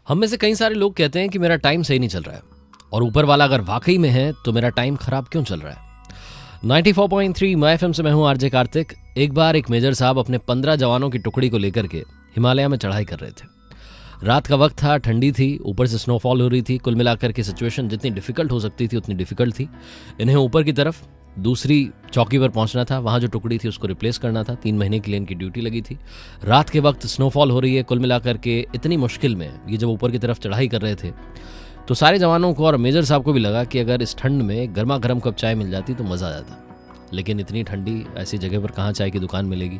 हम में से कई सारे लोग कहते हैं कि मेरा टाइम सही नहीं चल रहा है, और ऊपर वाला अगर वाकई में है तो मेरा टाइम खराब क्यों चल रहा है। 94.3 माय एफएम से मैं हूं आरजे कार्तिक। एक बार एक मेजर साहब अपने 15 जवानों की टुकड़ी को लेकर के हिमालय में चढ़ाई कर रहे थे। रात का वक्त था, ठंडी थी, ऊपर से स्नोफॉल हो रही थी। कुल मिलाकर के सिचुएशन जितनी डिफिकल्ट हो सकती थी उतनी डिफिकल्ट थी। इन्हें ऊपर की तरफ दूसरी चौकी पर पहुंचना था, वहां जो टुकड़ी थी उसको रिप्लेस करना था। 3 महीने के लिए इनकी ड्यूटी लगी थी। रात के वक्त स्नोफॉल हो रही है। कुल मिलाकर के इतनी मुश्किल में ये जब ऊपर की तरफ चढ़ाई कर रहे थे तो सारे जवानों को और मेजर साहब को भी लगा कि अगर इस ठंड में गर्मा गर्म कप चाय मिल जाती तो मज़ा आ जाता। लेकिन इतनी ठंडी ऐसी जगह पर कहाँ चाय की दुकान मिलेगी।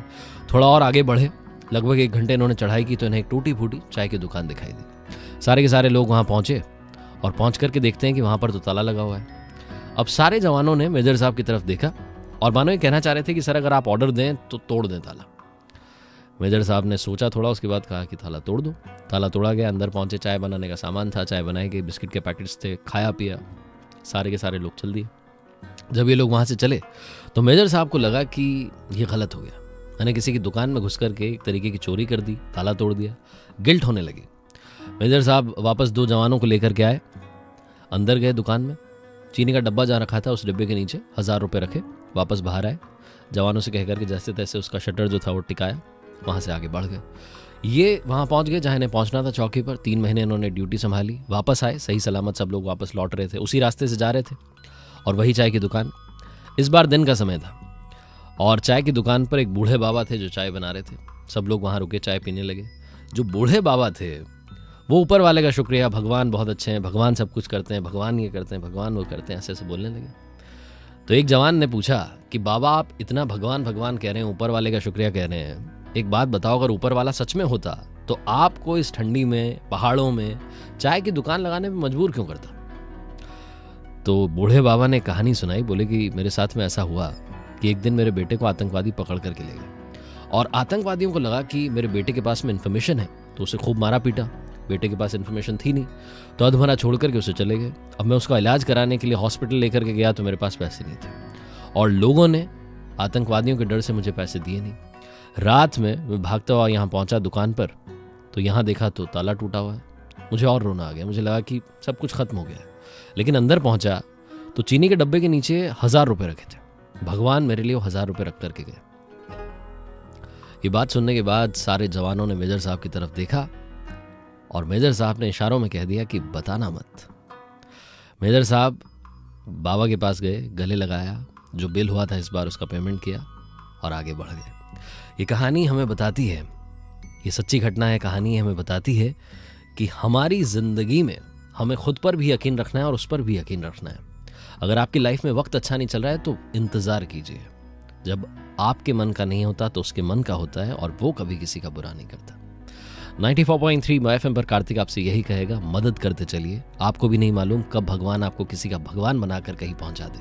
थोड़ा और आगे बढ़े, लगभग 1 घंटे इन्होंने चढ़ाई की तो इन्हें एक टूटी फूटी चाय की दुकान दिखाई दी। सारे के सारे लोग वहाँ पहुँचे और पहुँच करके देखते हैं कि वहाँ पर तो ताला लगा हुआ है। अब सारे जवानों ने मेजर साहब की तरफ देखा और मानो ये कहना चाह रहे थे कि सर अगर आप ऑर्डर दें तो तोड़ दें ताला। मेजर साहब ने सोचा थोड़ा, उसके बाद कहा कि ताला तोड़ दो। ताला तोड़ा गया, अंदर पहुंचे, चाय बनाने का सामान था, चाय बनाई गई, बिस्किट के पैकेट्स थे, खाया पिया, सारे के सारे लोग चल दिए। जब ये लोग वहाँ से चले तो मेजर साहब को लगा कि ये गलत हो गया। मैंने किसी की दुकान में घुस करके एक तरीके की चोरी कर दी, ताला तोड़ दिया। गिल्ट होने लगी। मेजर साहब वापस 2 जवानों को लेकर के आए, अंदर गए दुकान में, चीनी का डब्बा जहाँ रखा था उस डिब्बे के नीचे 1000 रुपये रखे, वापस बाहर आए, जवानों से कहकर के जैसे तैसे उसका शटर जो था वो टिकाया, वहाँ से आगे बढ़ गए। ये वहाँ पहुँच गए जहाँ इन्हें पहुँचना था, चौकी पर। 3 महीने इन्होंने ड्यूटी संभाली, वापस आए, सही सलामत सब लोग वापस लौट रहे थे, उसी रास्ते से जा रहे थे और वही चाय की दुकान। इस बार दिन का समय था और चाय की दुकान पर एक बूढ़े बाबा थे जो चाय बना रहे थे। सब लोग वहाँ रुके, चाय पीने लगे। जो बूढ़े बाबा थे वो ऊपर वाले का शुक्रिया, भगवान बहुत अच्छे हैं, भगवान सब कुछ करते हैं, भगवान ये करते हैं, भगवान वो करते हैं, ऐसे ऐसे बोलने लगे। तो एक जवान ने पूछा कि बाबा आप इतना भगवान भगवान कह रहे हैं, ऊपर वाले का शुक्रिया कह रहे हैं, एक बात बताओ, अगर ऊपर वाला सच में होता तो आपको इस ठंडी में, पहाड़ों में चाय की दुकान लगाने में मजबूर क्यों करता। तो बूढ़े बाबा ने कहानी सुनाई। बोले कि मेरे साथ में ऐसा हुआ कि एक दिन मेरे बेटे को आतंकवादी पकड़ करके ले गए और आतंकवादियों को लगा कि मेरे बेटे के पास में इन्फॉर्मेशन है तो उसे खूब मारा पीटा। बेटे के पास इन्फॉर्मेशन थी नहीं तो अधमरा छोड़ करके उसे चले गए। अब मैं उसका इलाज कराने के लिए हॉस्पिटल लेकर के गया तो मेरे पास पैसे नहीं थे और लोगों ने आतंकवादियों के डर से मुझे पैसे दिए नहीं। रात में मैं भागता हुआ यहाँ पहुँचा दुकान पर तो यहाँ देखा तो ताला टूटा हुआ है। मुझे और रोना आ गया, मुझे लगा कि सब कुछ खत्म हो गया है। लेकिन अंदर पहुँचा तो चीनी के डब्बे के नीचे 1000 रुपये रखे थे। भगवान मेरे लिए 1000 रुपये रख करके गए। ये बात सुनने के बाद सारे जवानों ने मेजर साहब की तरफ देखा और मेजर साहब ने इशारों में कह दिया कि बताना मत। मेजर साहब बाबा के पास गए, गले लगाया, जो बिल हुआ था इस बार उसका पेमेंट किया और आगे बढ़ गए। ये कहानी हमें बताती है, ये सच्ची घटना है, कहानी हमें बताती है कि हमारी ज़िंदगी में हमें खुद पर भी यकीन रखना है और उस पर भी यकीन रखना है। अगर आपकी लाइफ में वक्त अच्छा नहीं चल रहा है तो इंतज़ार कीजिए। जब आपके मन का नहीं होता तो उसके मन का होता है और वो कभी किसी का बुरा नहीं करता। 94.3 माय एफएम पर कार्तिक आपसे यही कहेगा, मदद करते चलिए। आपको भी नहीं मालूम कब भगवान आपको किसी का भगवान बनाकर कहीं पहुंचा दे।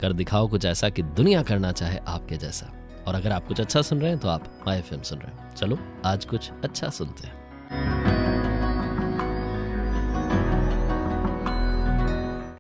कर दिखाओ कुछ ऐसा कि दुनिया करना चाहे आपके जैसा। और अगर आप कुछ अच्छा सुन रहे हैं तो आप माय एफएम सुन रहे हैं। चलो आज कुछ अच्छा सुनते हैं।